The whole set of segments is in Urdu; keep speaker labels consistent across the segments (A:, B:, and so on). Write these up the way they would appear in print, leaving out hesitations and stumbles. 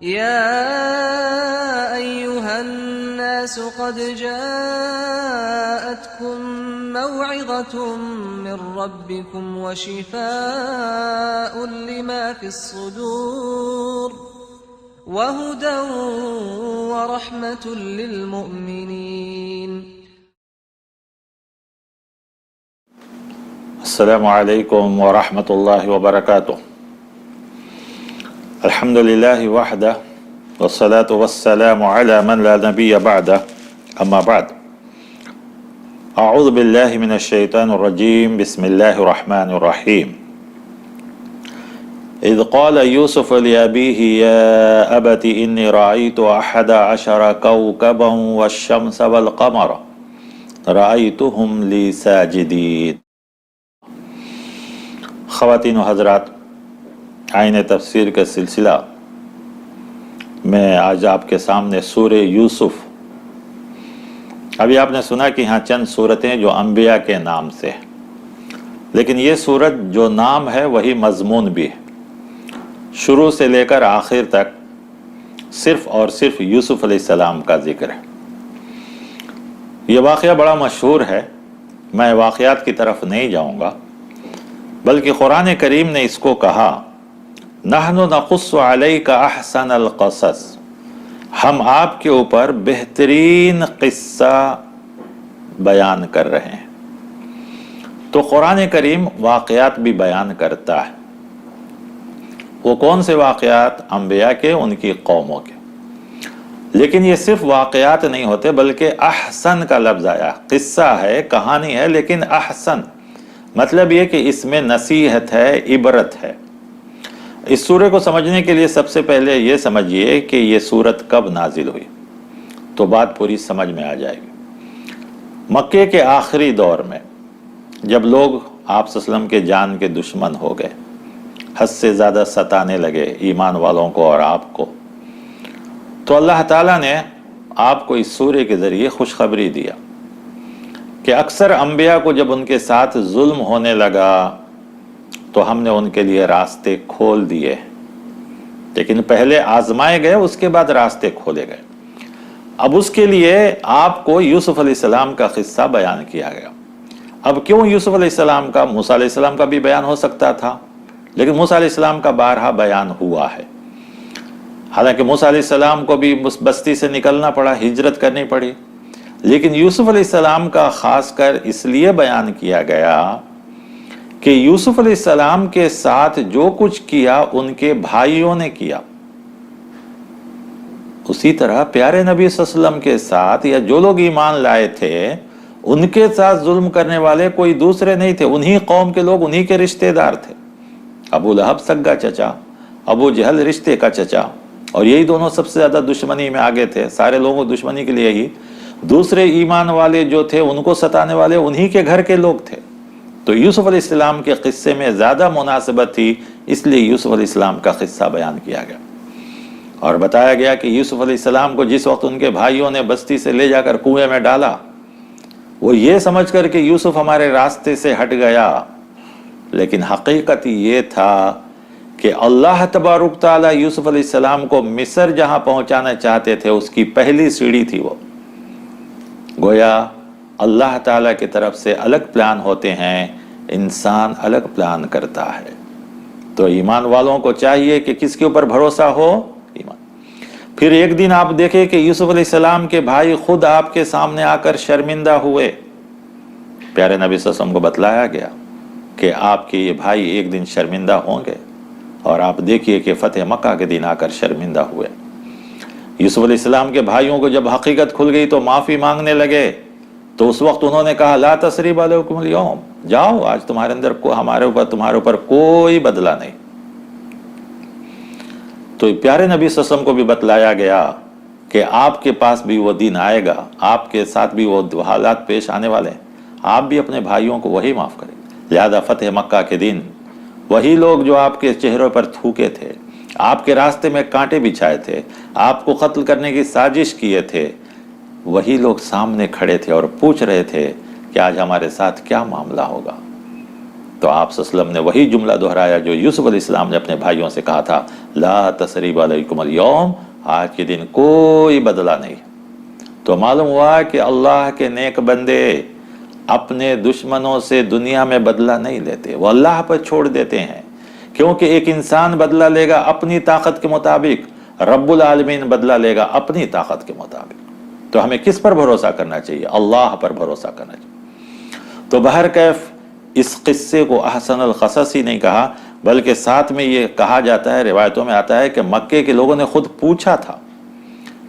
A: يا أيها الناس قد جاءتكم موعظة من ربكم وشفاء لما في الصدور وهدى ورحمة للمؤمنين.
B: السلام علیکم ورحمۃ اللہ وبرکاتہ. الحمد للہ وحدہ والصلاة والسلام علی من لا نبی بعدہ اما بعد. اعوذ باللہ من الشیطان الرجیم. بسم اللہ الرحمن الرحیم. اذ قال یوسف لأبیہ یا ابت انی رأیت 11 کوکبا والشمس والقمر رأیتهم لی ساجدین. خواتین و حضرات، آئین تفسیر کے سلسلہ میں آج آپ کے سامنے سورہ یوسف. ابھی آپ نے سنا کہ یہاں چند سورتیں جو انبیاء کے نام سے ہیں، لیکن یہ سورت جو نام ہے وہی مضمون بھی ہے. شروع سے لے کر آخر تک صرف اور صرف یوسف علیہ السلام کا ذکر ہے. یہ واقعہ بڑا مشہور ہے، میں واقعات کی طرف نہیں جاؤں گا، بلکہ قرآن کریم نے اس کو کہا نحن نقص علیک احسن القصص، ہم آپ کے اوپر بہترین قصہ بیان کر رہے ہیں. تو قرآن کریم واقعات بھی بیان کرتا ہے. وہ کون سے واقعات؟ انبیاء کے، ان کی قوموں کے. لیکن یہ صرف واقعات نہیں ہوتے، بلکہ احسن کا لفظ آیا. قصہ ہے، کہانی ہے، لیکن احسن مطلب یہ کہ اس میں نصیحت ہے، عبرت ہے. اس سورہ کو سمجھنے کے لیے سب سے پہلے یہ سمجھیے کہ یہ سورت کب نازل ہوئی، تو بات پوری سمجھ میں آ جائے گی. مکے کے آخری دور میں جب لوگ آپ صلی اللہ علیہ وسلم کے جان کے دشمن ہو گئے، حد سے زیادہ ستانے لگے ایمان والوں کو اور آپ کو، تو اللہ تعالیٰ نے آپ کو اس سورہ کے ذریعے خوشخبری دیا کہ اکثر انبیاء کو جب ان کے ساتھ ظلم ہونے لگا تو ہم نے ان کے لیے راستے کھول دیے، لیکن پہلے آزمائے گئے، اس کے بعد راستے کھولے گئے. اب اس کے لیے آپ کو یوسف علیہ السلام کا قصہ بیان کیا گیا. اب کیوں یوسف علیہ السلام کا؟ موسیٰ علیہ السلام کا بھی بیان ہو سکتا تھا، لیکن موسیٰ علیہ السلام کا بارہا بیان ہوا ہے. حالانکہ موسیٰ علیہ السلام کو بھی بستی سے نکلنا پڑا، ہجرت کرنی پڑی، لیکن یوسف علیہ السلام کا خاص کر اس لیے بیان کیا گیا کہ یوسف علیہ السلام کے ساتھ جو کچھ کیا ان کے بھائیوں نے کیا، اسی طرح پیارے نبی صلی اللہ علیہ وسلم کے ساتھ یا جو لوگ ایمان لائے تھے ان کے ساتھ ظلم کرنے والے کوئی دوسرے نہیں تھے، انہی قوم کے لوگ، انہی کے رشتہ دار تھے. ابو لہب سگا چچا، ابو جہل رشتے کا چچا، اور یہی دونوں سب سے زیادہ دشمنی میں آگے تھے. سارے لوگوں دشمنی کے لیے ہی دوسرے ایمان والے جو تھے ان کو ستانے والے انہی کے گھر کے لوگ تھے. تو یوسف علیہ السلام کے قصے میں زیادہ مناسبت تھی، اس لیے یوسف علیہ السلام کا قصہ بیان کیا گیا. اور بتایا گیا کہ یوسف علیہ السلام کو جس وقت ان کے بھائیوں نے بستی سے لے جا کر کنویں میں ڈالا، وہ یہ سمجھ کر کہ یوسف ہمارے راستے سے ہٹ گیا، لیکن حقیقت یہ تھا کہ اللہ تبارک تعالیٰ یوسف علیہ السلام کو مصر جہاں پہنچانا چاہتے تھے اس کی پہلی سیڑھی تھی. وہ گویا اللہ تعالیٰ کی طرف سے الگ پلان ہوتے ہیں، انسان الگ پلان کرتا ہے. تو ایمان والوں کو چاہیے کہ کس کے اوپر بھروسہ ہو؟ ایمان. پھر ایک دن آپ دیکھیں کہ یوسف علیہ السلام کے بھائی خود آپ کے سامنے آ کر شرمندہ ہوئے. پیارے نبی صلی اللہ علیہ وسلم کو بتلایا گیا کہ آپ کے یہ بھائی ایک دن شرمندہ ہوں گے، اور آپ دیکھیے کہ فتح مکہ کے دن آ کر شرمندہ ہوئے. یوسف علیہ السلام کے بھائیوں کو جب حقیقت کھل گئی تو معافی مانگنے لگے، تو اس وقت انہوں نے کہا لا تثریب علیکم اليوم، جاؤ آج تمہارے اندر تمہارے اوپر کوئی بدلہ نہیں. تو پیارے نبی صلی اللہ علیہ وسلم کو بھی بتلایا گیا کہ آپ کے پاس بھی وہ دن آئے گا، آپ کے ساتھ بھی وہ حالات پیش آنے والے ہیں، آپ بھی اپنے بھائیوں کو وہی معاف کریں. لہذا فتح مکہ کے دن وہی لوگ جو آپ کے چہروں پر تھوکے تھے، آپ کے راستے میں کانٹے بچھائے تھے، آپ کو قتل کرنے کی سازش کیے تھے، وہی لوگ سامنے کھڑے تھے اور پوچھ رہے تھے کہ آج ہمارے ساتھ کیا معاملہ ہوگا. تو آپ صلی اللہ علیہ وسلم نے وہی جملہ دہرایا جو یوسف علیہ السلام نے اپنے بھائیوں سے کہا تھا، لا تثریب علیکم اليوم، آج کے دن کوئی بدلہ نہیں۔ تو معلوم ہوا کہ اللہ کے نیک بندے اپنے دشمنوں سے دنیا میں بدلہ نہیں لیتے، وہ اللہ پر چھوڑ دیتے ہیں، کیونکہ ایک انسان بدلہ لے گا اپنی طاقت کے مطابق، رب العالمین بدلہ لے گا اپنی طاقت کے مطابق۔ تو ہمیں کس پر بھروسہ کرنا چاہیے؟ اللہ پر بھروسہ کرنا چاہیے۔ تو بہرکیف اس قصے کو احسن القصص ہی نہیں کہا، بلکہ ساتھ میں یہ کہا جاتا ہے، روایتوں میں آتا ہے کہ مکے کے لوگوں نے خود پوچھا تھا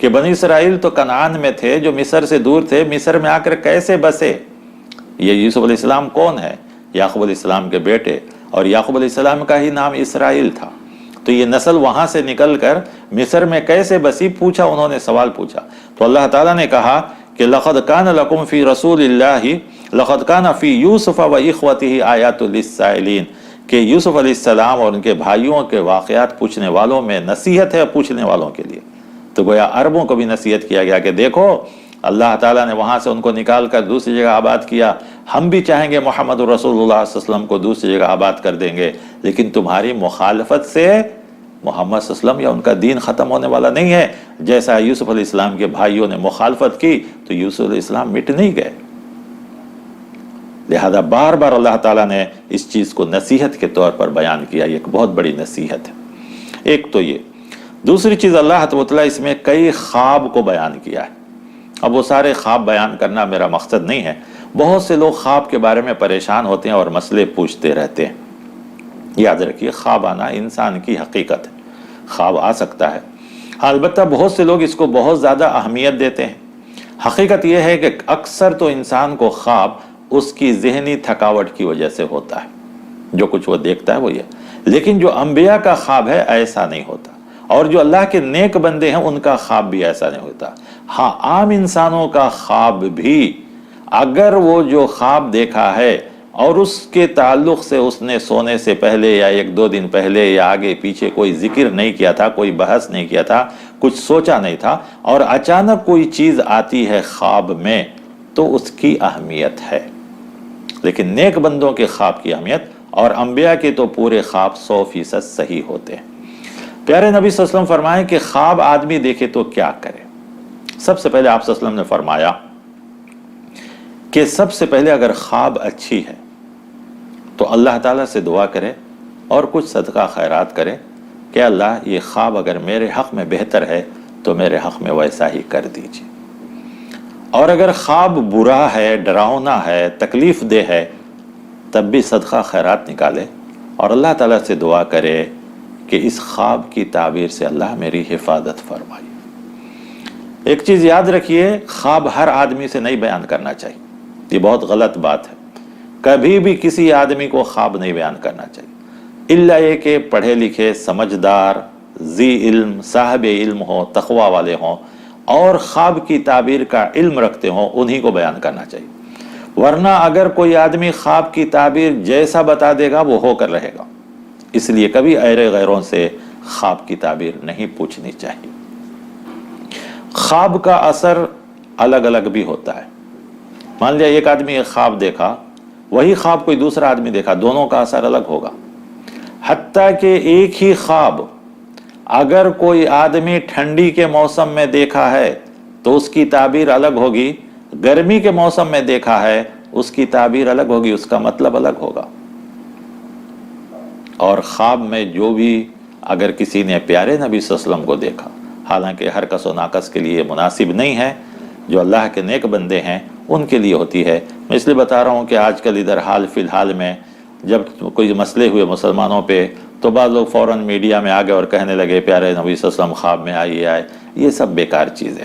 B: کہ بنی اسرائیل تو کنعان میں تھے، جو مصر سے دور تھے، مصر میں آ کر کیسے بسے؟ یہ یوسف علیہ السلام کون ہے؟ یعقوب علیہ السلام کے بیٹے، اور یعقوب علیہ السلام کا ہی نام اسرائیل تھا، تو یہ نسل وہاں سے نکل کر مصر میں کیسے بسی؟ پوچھا، انہوں نے سوال پوچھا۔ تو اللہ تعالیٰ نے کہا کہ لَقَدْ كَانَ لَكُمْ فِي رَسُولِ اللَّهِ لَقَدْ كَانَ فِي يُوسُفَ وَإِخْوَتِهِ آيَاتٌ لِلسَّائِلِينَ، کہ یوسف علیہ السلام اور ان کے بھائیوں کے واقعات پوچھنے والوں میں نصیحت ہے پوچھنے والوں کے لیے۔ تو گویا عربوں کو بھی نصیحت کیا گیا کہ دیکھو اللہ تعالیٰ نے وہاں سے ان کو نکال کر دوسری جگہ آباد کیا، ہم بھی چاہیں گے محمد رسول اللہ صلی اللہ علیہ وسلم کو دوسری جگہ آباد کر دیں گے، لیکن تمہاری مخالفت سے محمد صلی اللہ علیہ وسلم یا ان کا دین ختم ہونے والا نہیں ہے۔ جیسا یوسف علیہ السلام کے بھائیوں نے مخالفت کی تو یوسف علیہ السلام مٹ نہیں گئے۔ لہذا بار بار اللہ تعالیٰ نے اس چیز کو نصیحت کے طور پر بیان کیا، یہ ایک بہت بڑی نصیحت ہے۔ ایک تو یہ، دوسری چیز اللہ تعالیٰ اس میں کئی خواب کو بیان کیا ہے۔ اب وہ سارے خواب بیان کرنا میرا مقصد نہیں ہے، بہت سے لوگ خواب کے بارے میں پریشان ہوتے ہیں اور مسئلے پوچھتے رہتے ہیں۔ یاد رکھیے خواب آنا انسان کی حقیقت ہے، خواب آ سکتا ہے، البتہ بہت سے لوگ اس کو بہت زیادہ اہمیت دیتے ہیں۔ حقیقت یہ ہے کہ اکثر تو انسان کو خواب اس کی ذہنی تھکاوٹ کی وجہ سے ہوتا ہے، جو کچھ وہ دیکھتا ہے وہ یہ، لیکن جو انبیاء کا خواب ہے ایسا نہیں ہوتا، اور جو اللہ کے نیک بندے ہیں ان کا خواب بھی ایسا نہیں ہوتا۔ ہاں عام انسانوں کا خواب بھی اگر وہ جو خواب دیکھا ہے اور اس کے تعلق سے اس نے سونے سے پہلے یا ایک دو دن پہلے یا آگے پیچھے کوئی ذکر نہیں کیا تھا، کوئی بحث نہیں کیا تھا، کچھ سوچا نہیں تھا، اور اچانک کوئی چیز آتی ہے خواب میں تو اس کی اہمیت ہے۔ لیکن نیک بندوں کے خواب کی اہمیت، اور انبیاء کے تو پورے خواب 100% صحیح ہوتے ہیں۔ پیارے نبی صلی اللہ علیہ وسلم فرمائیں کہ خواب آدمی دیکھے تو کیا کرے؟ سب سے پہلے آپ صلی اللہ علیہ وسلم نے فرمایا کہ سب سے پہلے اگر خواب اچھی ہے تو اللہ تعالیٰ سے دعا کرے اور کچھ صدقہ خیرات کرے کہ اللہ یہ خواب اگر میرے حق میں بہتر ہے تو میرے حق میں ویسا ہی کر دیجیے، اور اگر خواب برا ہے، ڈراؤنا ہے، تکلیف دہ ہے، تب بھی صدقہ خیرات نکالے اور اللہ تعالیٰ سے دعا کرے کہ اس خواب کی تعبیر سے اللہ میری حفاظت فرمائے۔ ایک چیز یاد رکھیے، خواب ہر آدمی سے نہیں بیان کرنا چاہیے، یہ بہت غلط بات ہے۔ کبھی بھی کسی آدمی کو خواب نہیں بیان کرنا چاہیے، الا یہ کہ پڑھے لکھے، سمجھدار، ذی علم، صاحب علم ہوں، تقوی والے ہوں اور خواب کی تعبیر کا علم رکھتے ہوں، انہی کو بیان کرنا چاہیے۔ ورنہ اگر کوئی آدمی خواب کی تعبیر جیسا بتا دے گا وہ ہو کر رہے گا، اس لیے کبھی غیروں سے خواب کی تعبیر نہیں پوچھنی چاہیے۔ خواب کا اثر الگ الگ بھی ہوتا ہے۔ مان لیا ایک آدمی ایک خواب دیکھا، وہی خواب کوئی دوسرا آدمی دیکھا، دونوں کا اثر الگ ہوگا۔ حتیٰ کہ ایک ہی خواب اگر کوئی آدمی ٹھنڈی کے موسم میں دیکھا ہے تو اس کی تعبیر الگ ہوگی، گرمی کے موسم میں دیکھا ہے اس کی تعبیر الگ ہوگی، اس کا مطلب الگ ہوگا۔ اور خواب میں جو بھی اگر کسی نے پیارے نبی صلی اللہ علیہ وسلم کو دیکھا، حالانکہ ہر کس و ناقص کے لیے مناسب نہیں ہے، جو اللہ کے نیک بندے ہیں ان کے لیے ہوتی ہے۔ میں اس لیے بتا رہا ہوں کہ آج کل ادھر حال فی الحال میں جب کوئی مسئلے ہوئے مسلمانوں پہ تو بعض لوگ فوراً میڈیا میں آگے اور کہنے لگے پیارے نبی صلی اللہ علیہ وسلم خواب میں آئے، یہ سب بیکار چیزیں۔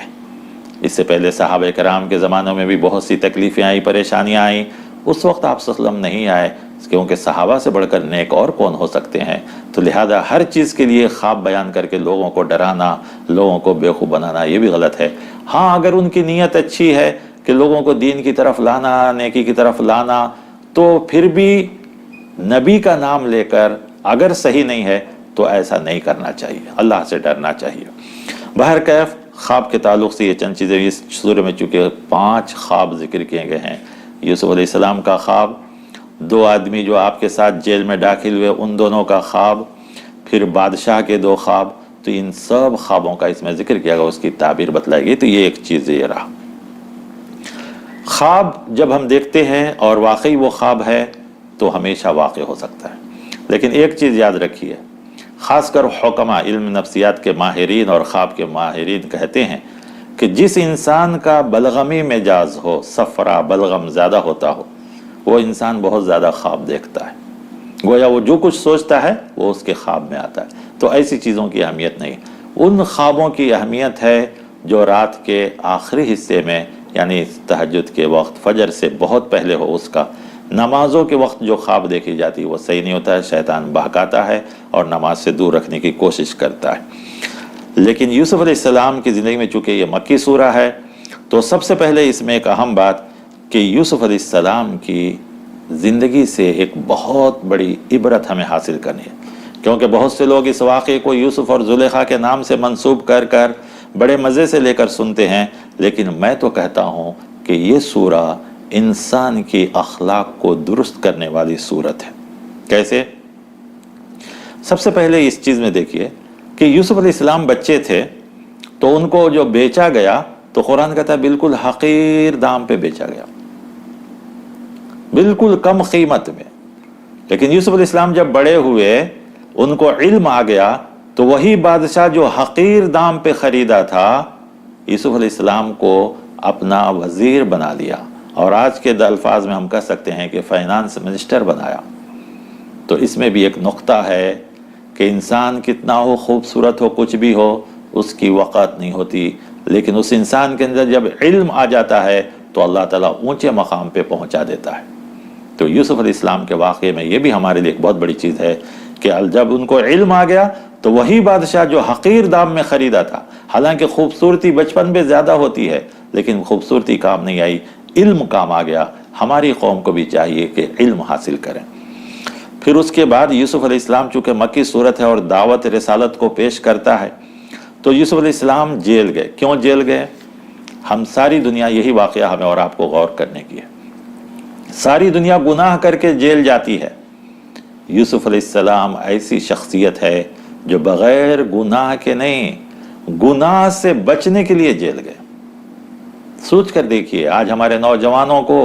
B: اس سے پہلے صحابہ کرام کے زمانوں میں بھی بہت سی تکلیفیں آئیں، پریشانیاں آئیں، اس وقت آپ صلی اللہ علیہ وسلم نہیں آئے، کیونکہ صحابہ سے بڑھ کر نیک اور کون ہو سکتے ہیں۔ تو لہذا ہر چیز کے لیے خواب بیان کر کے لوگوں کو ڈرانا، لوگوں کو بیوقوف بنانا، یہ بھی غلط ہے۔ ہاں اگر ان کی نیت اچھی ہے کہ لوگوں کو دین کی طرف لانا، نیکی کی طرف لانا، تو پھر بھی نبی کا نام لے کر اگر صحیح نہیں ہے تو ایسا نہیں کرنا چاہیے، اللہ سے ڈرنا چاہیے۔ بہرکیف خواب کے تعلق سے یہ چند چیزیں، اس سورہ میں چونکہ 5 خواب ذکر کیے گئے ہیں، یوسف علیہ السلام کا خواب دو آدمی جو آپ کے ساتھ جیل میں داخل ہوئے ان دونوں کا خواب، پھر بادشاہ کے دو خواب، تو ان سب خوابوں کا اس میں ذکر کیا گیا، اس کی تعبیر بتلائی گئی۔ تو یہ ایک چیز یہ رہا، خواب جب ہم دیکھتے ہیں اور واقعی وہ خواب ہے تو ہمیشہ واقع ہو سکتا ہے، لیکن ایک چیز یاد رکھیے، خاص کر حکما علم نفسیات کے ماہرین اور خواب کے ماہرین کہتے ہیں کہ جس انسان کا بلغمی مزاج ہو، صفرا بلغم زیادہ ہوتا ہو، وہ انسان بہت زیادہ خواب دیکھتا ہے، گویا وہ جو کچھ سوچتا ہے وہ اس کے خواب میں آتا ہے۔ تو ایسی چیزوں کی اہمیت نہیں، ان خوابوں کی اہمیت ہے جو رات کے آخری حصے میں، یعنی تہجد کے وقت، فجر سے بہت پہلے ہو، اس کا نمازوں کے وقت جو خواب دیکھی جاتی ہے وہ صحیح نہیں ہوتا ہے، شیطان بہکاتا ہے اور نماز سے دور رکھنے کی کوشش کرتا ہے۔ لیکن یوسف علیہ السلام کی زندگی میں چونکہ یہ مکی سورہ ہے، تو سب سے پہلے اس میں ایک اہم بات کہ یوسف علیہ السلام کی زندگی سے ایک بہت بڑی عبرت ہمیں حاصل کرنی ہے، کیونکہ بہت سے لوگ اس واقعے کو یوسف اور زلیخا کے نام سے منسوب کر کر بڑے مزے سے لے کر سنتے ہیں، لیکن میں تو کہتا ہوں کہ یہ سورہ انسان کی اخلاق کو درست کرنے والی سورت ہے۔ کیسے؟ سب سے پہلے اس چیز میں دیکھیے کہ یوسف علیہ السلام بچے تھے تو ان کو جو بیچا گیا تو قرآن کہتا ہے بالکل حقیر دام پہ بیچا گیا، بالکل کم قیمت میں۔ لیکن یوسف علیہ السلام جب بڑے ہوئے، ان کو علم آ گیا، تو وہی بادشاہ جو حقیر دام پہ خریدا تھا، یوسف علیہ السلام کو اپنا وزیر بنا لیا، اور آج کے الفاظ میں ہم کہہ سکتے ہیں کہ فائنانس منسٹر بنایا۔ تو اس میں بھی ایک نقطہ ہے کہ انسان کتنا ہو خوبصورت ہو، کچھ بھی ہو، اس کی وقت نہیں ہوتی، لیکن اس انسان کے اندر جب علم آ جاتا ہے تو اللہ تعالیٰ اونچے مقام پہ پہنچا دیتا ہے۔ تو یوسف علیہ السلام کے واقعے میں یہ بھی ہمارے لیے ایک بہت بڑی چیز ہے کہ جب ان کو علم آ گیا تو وہی بادشاہ جو حقیر دام میں خریدا تھا، حالانکہ خوبصورتی بچپن میں زیادہ ہوتی ہے لیکن خوبصورتی کام نہیں آئی، علم کام آ گیا۔ ہماری قوم کو بھی چاہیے کہ علم حاصل کریں۔ پھر اس کے بعد یوسف علیہ السلام چونکہ مکی صورت ہے اور دعوت رسالت کو پیش کرتا ہے، تو یوسف علیہ السلام جیل گئے۔ کیوں جیل گئے؟ ہم ساری دنیا، یہی واقعہ ہمیں اور آپ کو غور کرنے کی ہے، ساری دنیا گناہ کر کے جیل جاتی ہے، یوسف علیہ السلام ایسی شخصیت ہے جو بغیر گناہ کے نہیں، گناہ سے بچنے کے لیے جیل گئے۔ سوچ کر دیکھیے، آج ہمارے نوجوانوں کو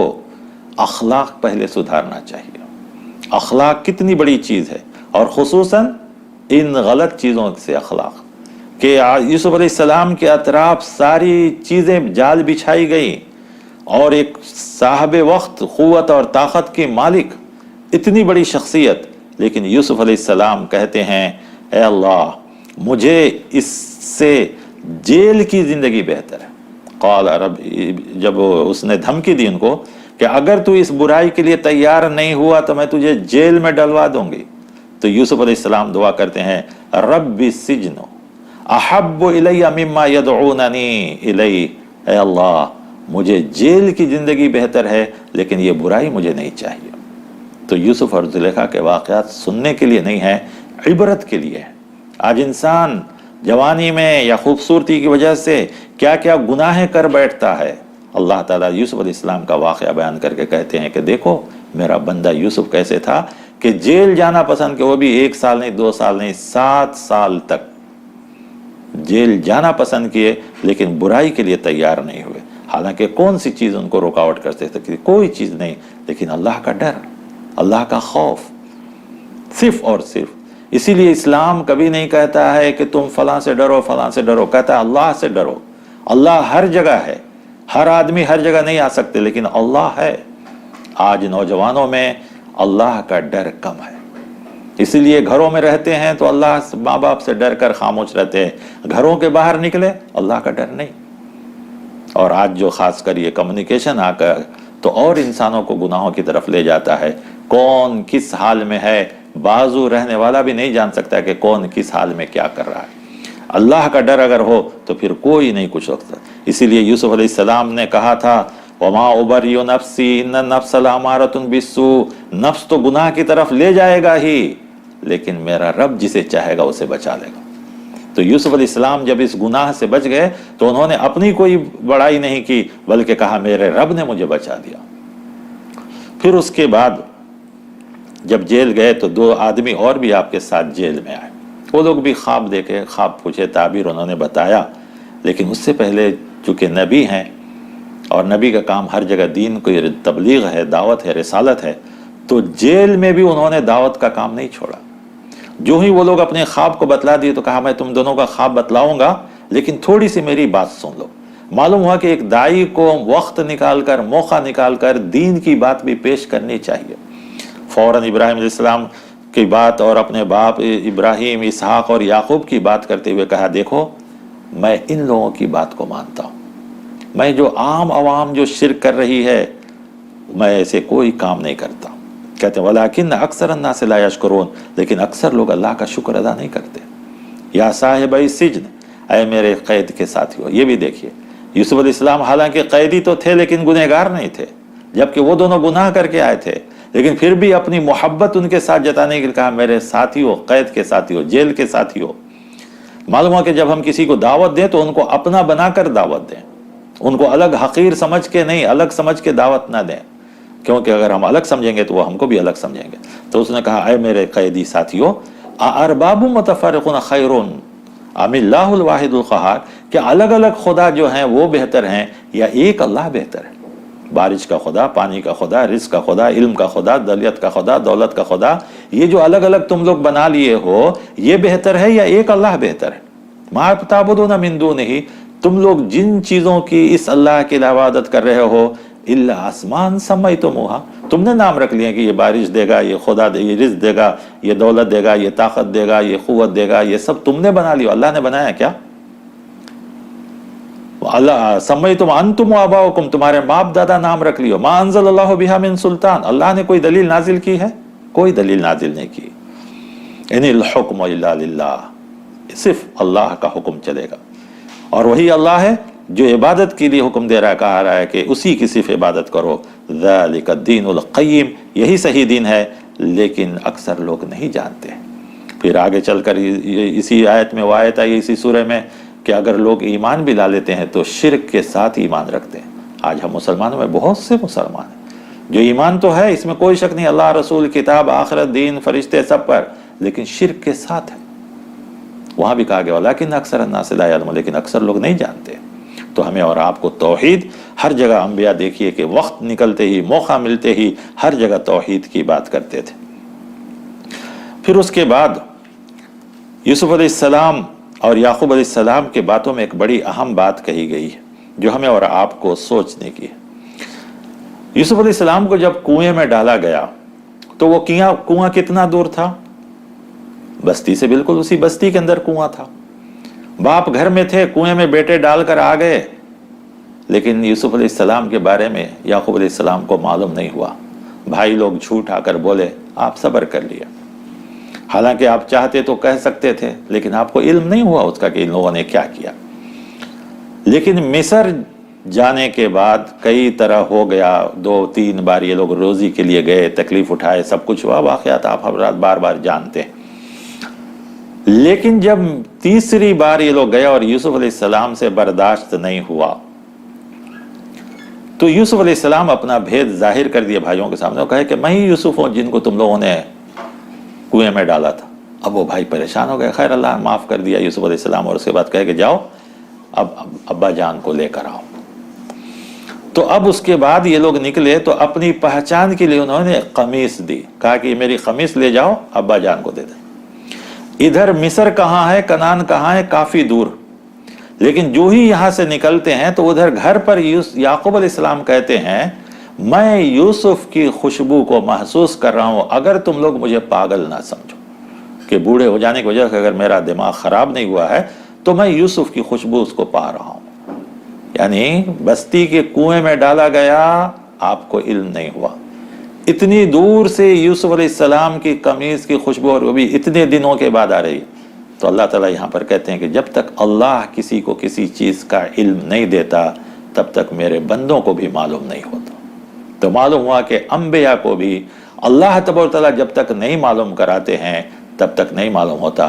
B: اخلاق پہلے سدھارنا چاہیے۔ اخلاق کتنی بڑی چیز ہے، اور خصوصاً ان غلط چیزوں سے اخلاق، کہ یوسف علیہ السلام کے اطراف ساری چیزیں جال بچھائی گئی، اور ایک صاحب وقت، قوت اور طاقت کی مالک، اتنی بڑی شخصیت، لیکن یوسف علیہ السلام کہتے ہیں اے اللہ مجھے اس سے جیل کی زندگی بہتر ہے۔ قال رب، جب اس نے دھمکی دی ان کو کہ اگر تو اس برائی کے لیے تیار نہیں ہوا تو میں تجھے جیل میں ڈلوا دوں گی، تو یوسف علیہ السلام دعا کرتے ہیں رب السجن احب الی مما یدعوننی الی، اے اللہ مجھے جیل کی زندگی بہتر ہے لیکن یہ برائی مجھے نہیں چاہیے۔ تو یوسف اور زلیخا کے واقعات سننے کے لیے نہیں ہیں، عبرت کے لیے ہے۔ آج انسان جوانی میں یا خوبصورتی کی وجہ سے کیا کیا گناہیں کر بیٹھتا ہے۔ اللہ تعالیٰ یوسف علیہ السلام کا واقعہ بیان کر کے کہتے ہیں کہ دیکھو میرا بندہ یوسف کیسے تھا کہ جیل جانا پسند، کہ وہ بھی 1 سال نہیں، 2 سال نہیں، 7 سال تک جیل جانا پسند کیے، لیکن برائی کے لیے تیار نہیں ہوئے۔ حالانکہ کون سی چیز ان کو رکاوٹ کر سکتی؟ کوئی چیز نہیں، لیکن اللہ کا ڈر، اللہ کا خوف، صرف اور صرف۔ اسی لیے اسلام کبھی نہیں کہتا ہے کہ تم فلاں سے ڈرو، فلاں سے ڈرو، کہتا ہے اللہ سے ڈرو۔ اللہ ہر جگہ ہے، ہر آدمی ہر جگہ نہیں آ سکتے، لیکن اللہ ہے۔ آج نوجوانوں میں اللہ کا ڈر کم ہے، اسی لیے گھروں میں رہتے ہیں تو اللہ ماں باپ سے ڈر کر خاموش رہتے ہیں، گھروں کے باہر نکلے اللہ کا ڈر نہیں۔ اور آج جو خاص کر یہ کمیونیکیشن آ کر تو اور انسانوں کو گناہوں کی طرف لے جاتا ہے۔ کون کس حال میں ہے، بازو رہنے والا بھی نہیں جان سکتا کہ کون کس حال میں کیا کر رہا ہے۔ اللہ کا ڈر اگر ہو تو پھر کوئی نہیں کچھ سکتا۔ اسی لیے یوسف علیہ السلام نے کہا تھا وما ابری نفسی ان النفس لامارۃ بالسوء، نفس تو گناہ کی طرف لے جائے گا ہی، لیکن میرا رب جسے چاہے گا اسے بچا لے گا۔ تو یوسف علیہ السلام جب اس گناہ سے بچ گئے تو انہوں نے اپنی کوئی بڑائی نہیں کی، بلکہ کہا میرے رب نے مجھے بچا دیا۔ پھر اس کے بعد جب جیل گئے تو 2 آدمی اور بھی آپ کے ساتھ جیل میں آئے، وہ لوگ بھی خواب دیکھے، خواب پوچھے، تعبیر انہوں نے بتایا، لیکن اس سے پہلے چونکہ نبی ہیں اور نبی کا کام ہر جگہ دین کو تبلیغ ہے، دعوت ہے، رسالت ہے، تو جیل میں بھی انہوں نے دعوت کا کام نہیں چھوڑا۔ جو ہی وہ لوگ اپنے خواب کو بتلا دیے تو کہا میں تم دونوں کا خواب بتلاؤں گا لیکن تھوڑی سی میری بات سن لو۔ معلوم ہوا کہ ایک داعی کو وقت نکال کر، موقع نکال کر دین کی بات بھی پیش کرنی چاہیے۔ فوراً ابراہیم علیہ السلام کی بات اور اپنے باپ ابراہیم، اسحاق اور یعقوب کی بات کرتے ہوئے کہا دیکھو میں ان لوگوں کی بات کو مانتا ہوں، میں جو عام عوام جو شرک کر رہی ہے میں ایسے کوئی کام نہیں کرتا۔ کہتے ہیں وَلَٰكِنَّ أَكْثَرَ النَّاسِ لَا يَشْكُرُونَ، لیکن اکثر لوگ اللہ کا شکر ادا نہیں کرتے۔ یا صاحب السجن، اے میرے قید کے ساتھیو، یہ بھی دیکھیے یوسف علیہ السلام حالانکہ قیدی تو تھے لیکن گنہگار نہیں تھے، جبکہ وہ دونوں گناہ کر کے آئے تھے، لیکن پھر بھی اپنی محبت ان کے ساتھ جتانے کے لیے کہا میرے ساتھیو، قید کے ساتھیو، جیل کے ساتھیو۔ معلوم ہوا کہ جب ہم کسی کو دعوت دیں تو ان کو اپنا بنا کر دعوت دیں، ان کو الگ حقیر سمجھ کے نہیں، الگ سمجھ کے دعوت نہ دیں، کیونکہ اگر ہم الگ سمجھیں گے تو وہ ہم کو بھی الگ سمجھیں گے۔ تو اس نے کہا اے میرے قیدی ساتھیو، ارباب متفرقون خیر ام اللہ الواحد القہار، کہ الگ الگ خدا جو ہیں وہ بہتر ہیں یا ایک اللہ بہتر ہے؟ بارش کا خدا، پانی کا خدا، رزق کا خدا، علم کا خدا، دلیت کا خدا، دولت کا خدا، یہ جو الگ الگ تم لوگ بنا لیے ہو یہ بہتر ہے یا ایک اللہ بہتر ہے؟ ما تعبدون من دونہ، تم لوگ جن چیزوں کی اس اللہ کی عبادت کر رہے ہو، الا اسمان سمیتموہا، تم نے نام رکھ لیا کہ یہ بارش دے گا، یہ خدا دے، یہ رزق دے گا، یہ دولت دے گا، یہ طاقت دے گا، یہ قوت دے گا، یہ سب تم نے بنا لیا، اللہ نے بنایا کیا؟ اللہ سمیتم انتم وآباؤکم، تمہارے باپ دادا نام رکھ لیو، ما انزل اللہ بہا من سلطان، اللہ نے کوئی دلیل نازل کی ہے؟ کوئی دلیل نازل نہیں کی۔ ان الحکم الا للہ، صرف اللہ کا حکم چلے گا، اور وہی اللہ ہے جو عبادت کے لیے حکم دے رہا ہے، کہا رہا ہے کہ اسی کی صرف عبادت کرو، ذالک الدین القیم، یہی صحیح دین ہے، لیکن اکثر لوگ نہیں جانتے۔ پھر آگے چل کر اسی آیت میں وہ آیت آئی اسی سورہ میں کہ اگر لوگ ایمان بھی لا لیتے ہیں تو شرک کے ساتھ ایمان رکھتے ہیں۔ آج ہم مسلمانوں میں بہت سے مسلمان ہیں جو ایمان تو ہے، اس میں کوئی شک نہیں، اللہ، رسول، کتاب، آخرت، دین، فرشتے سب پر، لیکن شرک کے ساتھ ہے۔ وہاں بھی کہا گیا وَلَٰكِنَّ أَكْثَرَ النَّاسِ لَا يَعْلَمُونَ، لیکن اکثر لوگ نہیں جانتے۔ تو ہمیں اور آپ کو توحید، ہر جگہ انبیاء دیکھیے کہ وقت نکلتے ہی، موقع ملتے ہی ہر جگہ توحید کی بات کرتے تھے۔ پھر اس کے بعد یوسف علیہ السلام اور یعقوب علیہ السلام کے باتوں میں ایک بڑی اہم بات کہی گئی ہے جو ہمیں اور آپ کو سوچنے کی ہے۔ یوسف علیہ السلام کو جب کنویں میں ڈالا گیا تو وہ کنواں کتنا دور تھا؟ بستی سے بالکل اسی بستی کے اندر کنواں تھا۔ باپ گھر میں تھے، کنویں میں بیٹے ڈال کر آ گئے، لیکن یوسف علیہ السلام کے بارے میں یعقوب علیہ السلام کو معلوم نہیں ہوا۔ بھائی لوگ جھوٹ آ کر بولے آپ صبر کر لیا، حالانکہ آپ چاہتے تو کہہ سکتے تھے، لیکن آپ کو علم نہیں ہوا اس کا کہ ان لوگوں نے کیا کیا۔ لیکن مصر جانے کے بعد کئی طرح ہو گیا، 2-3 بار یہ لوگ روزی کے لیے گئے، تکلیف اٹھائے، سب کچھ ہوا، واقعات آپ حضرات بار بار جانتے ہیں۔ لیکن جب تیسری بار یہ لوگ گئے اور یوسف علیہ السلام سے برداشت نہیں ہوا تو یوسف علیہ السلام اپنا بھید ظاہر کر دیا بھائیوں کے سامنے، وہ کہے کہ میں ہی یوسف ہوں جن کو تم لوگوں نے کنویں میں ڈالا تھا۔ اب وہ بھائی پریشان ہو گئے، خیر اللہ معاف کر دیا یوسف علیہ السلام، اور اس کے بعد کہے کہ جاؤ اب ابا جان کو لے کر آؤ۔ تو اب اس کے بعد یہ لوگ نکلے تو اپنی پہچان کے لیے انہوں نے قمیص دی، کہا کہ میری قمیص لے جاؤ ابا جان کو دے دیں۔ ادھر مصر کہاں ہے، کنعان کہاں ہے، کافی دور، لیکن جو ہی یہاں سے نکلتے ہیں تو ادھر گھر پر یعقوب علیہ السلام کہتے ہیں میں یوسف کی خوشبو کو محسوس کر رہا ہوں، اگر تم لوگ مجھے پاگل نہ سمجھو کہ بوڑھے ہو جانے کی وجہ سے اگر میرا دماغ خراب نہیں ہوا ہے تو میں یوسف کی خوشبو اس کو پا رہا ہوں۔ یعنی بستی کے کنویں میں ڈالا گیا، آپ کو علم نہیں ہوا، اتنی دور سے یوسف علیہ السلام کی قمیص کی خوشبو، اور وہ بھی اتنے دنوں کے بعد آ رہی۔ تو اللہ تعالیٰ یہاں پر کہتے ہیں کہ جب تک اللہ کسی کو کسی چیز کا علم نہیں دیتا تب تک میرے بندوں کو بھی معلوم نہیں ہوتا۔ تو معلوم ہوا کہ انبیاء کو بھی اللہ تبارک و تعالیٰ جب تک نہیں معلوم کراتے ہیں تب تک نہیں معلوم ہوتا۔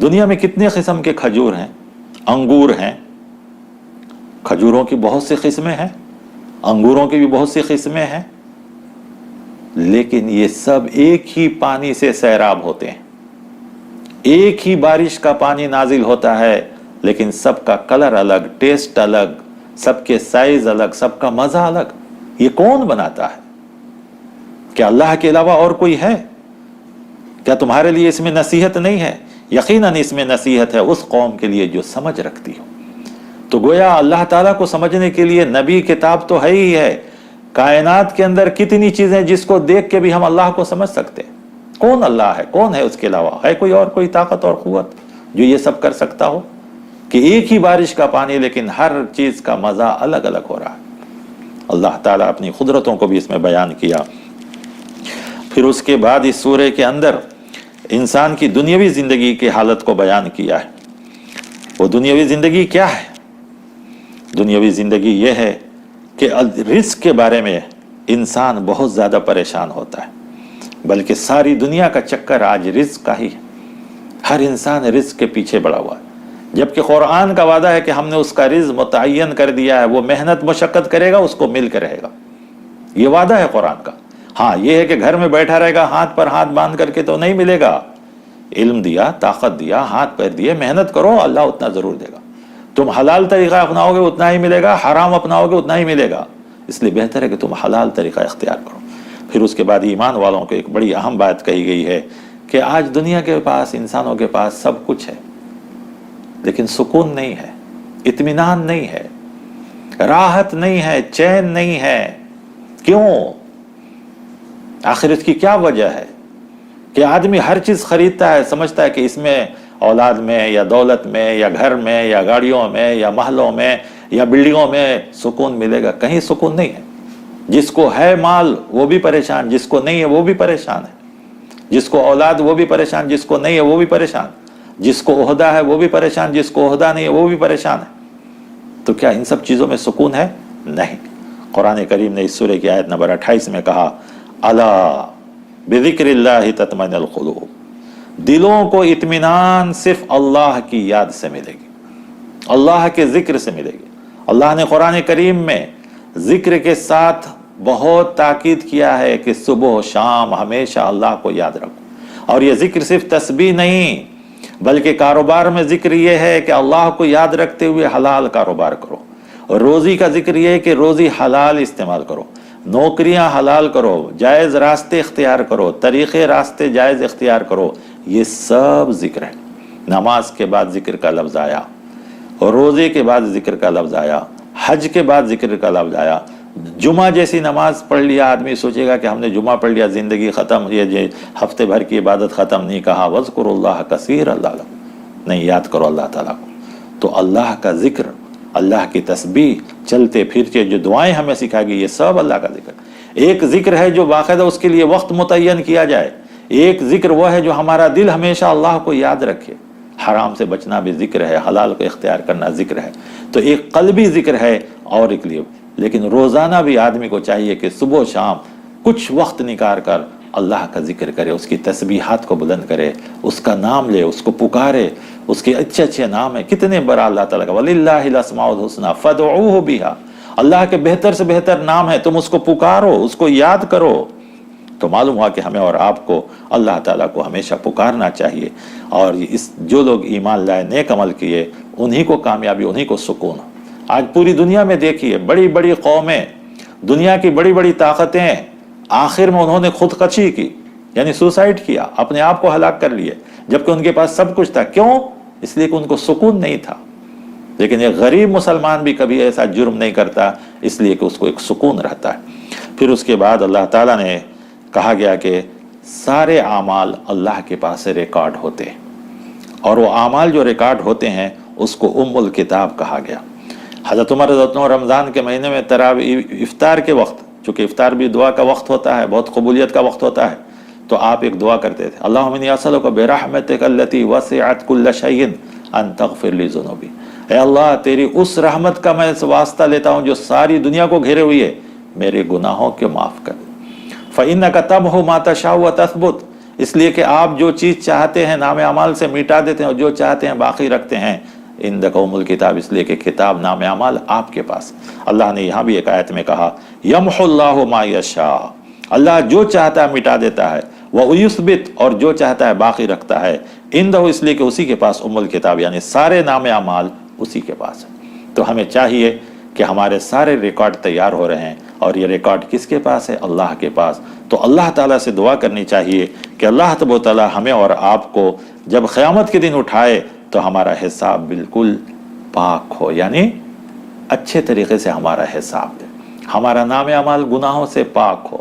B: دنیا میں کتنے قسم کے کھجور ہیں، انگور ہیں، کھجوروں کی بہت سی قسمیں ہیں، انگوروں کی بھی بہت سی قسمیں ہیں، لیکن یہ سب ایک ہی پانی سے سیراب ہوتے ہیں، ایک ہی بارش کا پانی نازل ہوتا ہے، لیکن سب کا کلر الگ، ٹیسٹ الگ، سب کے سائز الگ، سب کا مزہ الگ۔ یہ کون بناتا ہے؟ کیا اللہ کے علاوہ اور کوئی ہے؟ کیا تمہارے لیے اس میں نصیحت نہیں ہے؟ یقیناً اس میں نصیحت ہے اس قوم کے لیے جو سمجھ رکھتی ہو۔ تو گویا اللہ تعالیٰ کو سمجھنے کے لیے نبی کتاب تو ہے ہی ہے۔ کائنات کے اندر کتنی چیزیں جس کو دیکھ کے بھی ہم اللہ کو سمجھ سکتے ہیں۔ کون اللہ ہے؟ کون ہے اس کے علاوہ؟ ہے کوئی اور کوئی طاقت اور قوت جو یہ سب کر سکتا ہو؟ کہ ایک ہی بارش کا پانی لیکن ہر چیز کا مزہ الگ الگ ہو رہا ہے۔ اللہ تعالیٰ اپنی قدرتوں کو بھی اس میں بیان کیا۔ پھر اس کے بعد اس سورے کے اندر انسان کی دنیاوی زندگی کی حالت کو بیان کیا ہے۔ وہ دنیاوی زندگی کیا ہے؟ دنیاوی زندگی یہ ہے کہ رزق کے بارے میں انسان بہت زیادہ پریشان ہوتا ہے، بلکہ ساری دنیا کا چکر آج رزق کا ہی ہے۔ ہر انسان رزق کے پیچھے بڑھا ہوا ہے، جبکہ قرآن کا وعدہ ہے کہ ہم نے اس کا رزق متعین کر دیا ہے، وہ محنت مشقت کرے گا اس کو مل کے رہے گا، یہ وعدہ ہے قرآن کا۔ ہاں یہ ہے کہ گھر میں بیٹھا رہے گا ہاتھ پر ہاتھ باندھ کر کے تو نہیں ملے گا۔ علم دیا، طاقت دیا، ہاتھ پیر دیے، محنت کرو، اللہ اتنا ضرور دے گا۔ تم حلال طریقہ اپناؤ گے اتنا ہی ملے گا، حرام اپناؤ گے اتنا ہی ملے گا، اس لیے بہتر ہے کہ تم حلال طریقہ اختیار کرو۔ پھر اس کے بعد ایمان والوں کو ایک بڑی اہم بات کہی گئی ہے کہ آج دنیا کے پاس، انسانوں کے پاس سب کچھ ہے، لیکن سکون نہیں ہے، اطمینان نہیں ہے، راحت نہیں ہے، چین نہیں ہے۔ کیوں؟ آخر اس کی کیا وجہ ہے کہ آدمی ہر چیز خریدتا ہے، سمجھتا ہے کہ اس میں اولاد میں یا دولت میں یا گھر میں یا گاڑیوں میں یا محلوں میں یا بلڈنگوں میں سکون ملے گا؟ کہیں سکون نہیں ہے۔ جس کو ہے مال وہ بھی پریشان، جس کو نہیں ہے وہ بھی پریشان ہے، جس کو اولاد وہ بھی پریشان، جس کو نہیں ہے وہ بھی پریشان، جس کو عہدہ ہے وہ بھی پریشان، جس کو عہدہ نہیں ہے وہ بھی پریشان ہے۔ تو کیا ان سب چیزوں میں سکون ہے؟ نہیں۔ قرآن کریم نے اس سورہ کی آیت نمبر 28 میں کہا، الا بذکر اللہ تطمئن القلوب، دلوں کو اطمینان صرف اللہ کی یاد سے ملے گی، اللہ کے ذکر سے ملے گی۔ اللہ نے قرآن کریم میں ذکر کے ساتھ بہت تاکید کیا ہے کہ صبح و شام ہمیشہ اللہ کو یاد رکھو۔ اور یہ ذکر صرف تسبیح نہیں بلکہ کاروبار میں ذکر یہ ہے کہ اللہ کو یاد رکھتے ہوئے حلال کاروبار کرو، اور روزی کا ذکر یہ ہے کہ روزی حلال استعمال کرو، نوکریاں حلال کرو، جائز راستے اختیار کرو، طریقے راستے جائز اختیار کرو۔ یہ سب ذکر ہے۔ نماز کے بعد ذکر کا لفظ آیا، اور روزے کے بعد ذکر کا لفظ آیا، حج کے بعد ذکر کا لفظ آیا۔ جمعہ جیسی نماز پڑھ لیا، آدمی سوچے گا کہ ہم نے جمعہ پڑھ لیا زندگی ختم، یہ ہفتے بھر کی عبادت ختم، نہیں کہا وَاذْكُرُوا اللَّهَ كَثِيرًا لَعَلَّكُمْ، نہیں یاد کرو اللہ تعالیٰ کو۔ تو اللہ کا ذکر، اللہ کی تسبیح، چلتے پھرتے جو دعائیں ہمیں سکھا گئی، یہ سب اللہ کا ذکر۔ ایک ذکر ہے جو باقاعدہ اس کے لیے وقت متعین کیا جائے، ایک ذکر وہ ہے جو ہمارا دل ہمیشہ اللہ کو یاد رکھے۔ حرام سے بچنا بھی ذکر ہے، حلال کو اختیار کرنا ذکر ہے۔ تو ایک قلبی ذکر ہے اور ایک لیے، لیکن روزانہ بھی آدمی کو چاہیے کہ صبح و شام کچھ وقت نکال کر اللہ کا ذکر کرے، اس کی تسبیحات کو بلند کرے، اس کا نام لے، اس کو پکارے، اس کے اچھے اچھے نام ہیں، کتنے بڑا اللہ تعالیٰ کا، وَلِلَّهِ الْأَسْمَاءُ الْحُسْنَىٰ فَادْعُوهُ بِهَا، اللہ کے بہتر سے بہتر نام ہے، تم اس کو پکارو، اس کو یاد کرو۔ تو معلوم ہوا کہ ہمیں اور آپ کو اللہ تعالیٰ کو ہمیشہ پکارنا چاہیے، اور جو لوگ ایمان لائے، نیک عمل کیے، انہی کو کامیابی، انہی کو سکون۔ آج پوری دنیا میں دیکھیے، بڑی بڑی قومیں، دنیا کی بڑی بڑی طاقتیں، آخر میں انہوں نے خودکشی کی، یعنی سوسائڈ کیا، اپنے آپ کو ہلاک کر لیے، جبکہ ان کے پاس سب کچھ تھا۔ کیوں؟ اس لیے کہ ان کو سکون نہیں تھا۔ لیکن ایک غریب مسلمان بھی کبھی ایسا جرم نہیں کرتا، اس لیے کہ اس کو ایک سکون رہتا ہے۔ پھر اس کے بعد اللہ تعالیٰ نے کہا گیا کہ سارے اعمال اللہ کے پاس سے ریکارڈ ہوتے ہیں، اور وہ اعمال جو ریکارڈ ہوتے ہیں اس کو ام الکتاب کہا گیا۔ حضرت عمر رضی اللہ عنہ رمضان کے مہینے میں افطار کے وقت، چونکہ افطار بھی دعا کا وقت ہوتا ہے، بہت قبولیت کا وقت ہوتا ہے، تو آپ ایک دعا کرتے تھے، اللہم انی اسألک برحمتک التی وسعت کل شیء ان تغفر لی ذنوبی، اے اللہ تیری اس رحمت کا میں واسطہ لیتا ہوں جو ساری دنیا کو گھیرے ہوئی ہے، میرے گناہوں کے معاف کر۔ فإنک تمحو ما تشاء وتثبت، اس لیے کہ آپ جو چیز چاہتے ہیں نام اعمال سے مٹا دیتے ہیں اور جو چاہتے ہیں باقی رکھتے ہیں۔ عندکم الکتاب، اس لیے کہ کتاب نام اعمال آپ کے پاس۔ اللہ نے یہاں بھی ایک آیت میں کہا یمحو اللہ ما یشاء، اللہ جو چاہتا ہے مٹا دیتا ہے، وَیُثْبِتْ، اور جو چاہتا ہے باقی رکھتا ہے، عندہ، اس لیے کہ اسی کے پاس الکتاب، یعنی سارے نام اعمال اسی کے پاس ہے۔ تو ہمیں چاہیے کہ ہمارے سارے ریکارڈ تیار ہو رہے ہیں، اور یہ ریکارڈ کس کے پاس ہے؟ اللہ کے پاس۔ تو اللہ تعالیٰ سے دعا کرنی چاہیے کہ اللہ تبارک و تعالیٰ ہمیں اور آپ کو جب قیامت کے دن اٹھائے تو ہمارا حساب بالکل پاک ہو، یعنی اچھے طریقے سے ہمارا حساب دے، ہمارا نام اعمال گناہوں سے پاک ہو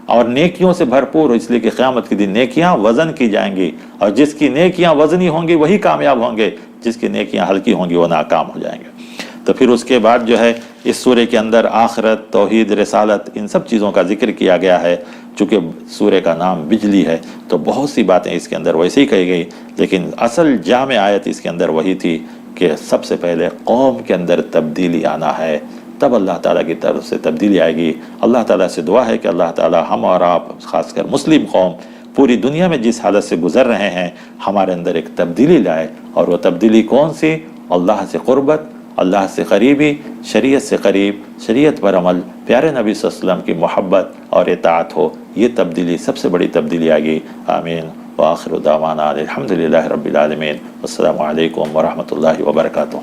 B: اور نیکیوں سے بھرپور ہو، اس لیے کہ قیامت کے دن نیکیاں وزن کی جائیں گی، اور جس کی نیکیاں وزنی ہوں گی وہی کامیاب ہوں گے، جس کی نیکیاں ہلکی ہوں گی وہ ناکام ہو جائیں گے۔ تو پھر اس کے بعد جو ہے اس سورہ کے اندر آخرت، توحید، رسالت، ان سب چیزوں کا ذکر کیا گیا ہے۔ چونکہ سورہ کا نام بجلی ہے تو بہت سی باتیں اس کے اندر ویسے ہی کہی گئی، لیکن اصل جامع آیت اس کے اندر وہی تھی کہ سب سے پہلے قوم کے اندر تبدیلی آنا ہے، تب اللہ تعالیٰ کی طرف سے تبدیلی آئے گی۔ اللہ تعالیٰ سے دعا ہے کہ اللہ تعالیٰ ہم اور آپ، خاص کر مسلم قوم، پوری دنیا میں جس حالت سے گزر رہے ہیں، ہمارے اندر ایک تبدیلی لائے، اور وہ تبدیلی کون سی؟ اللہ سے قربت، اللہ سے قریبی، شریعت سے قریب، شریعت پر عمل، پیارے نبی صلی اللہ علیہ وسلم کی محبت اور اطاعت ہو۔ یہ تبدیلی سب سے بڑی تبدیلی آئے گی۔ آمین وآخر دعوانا الحمدللہ رب العالمین۔ السلام علیکم ورحمۃ اللہ وبرکاتہ۔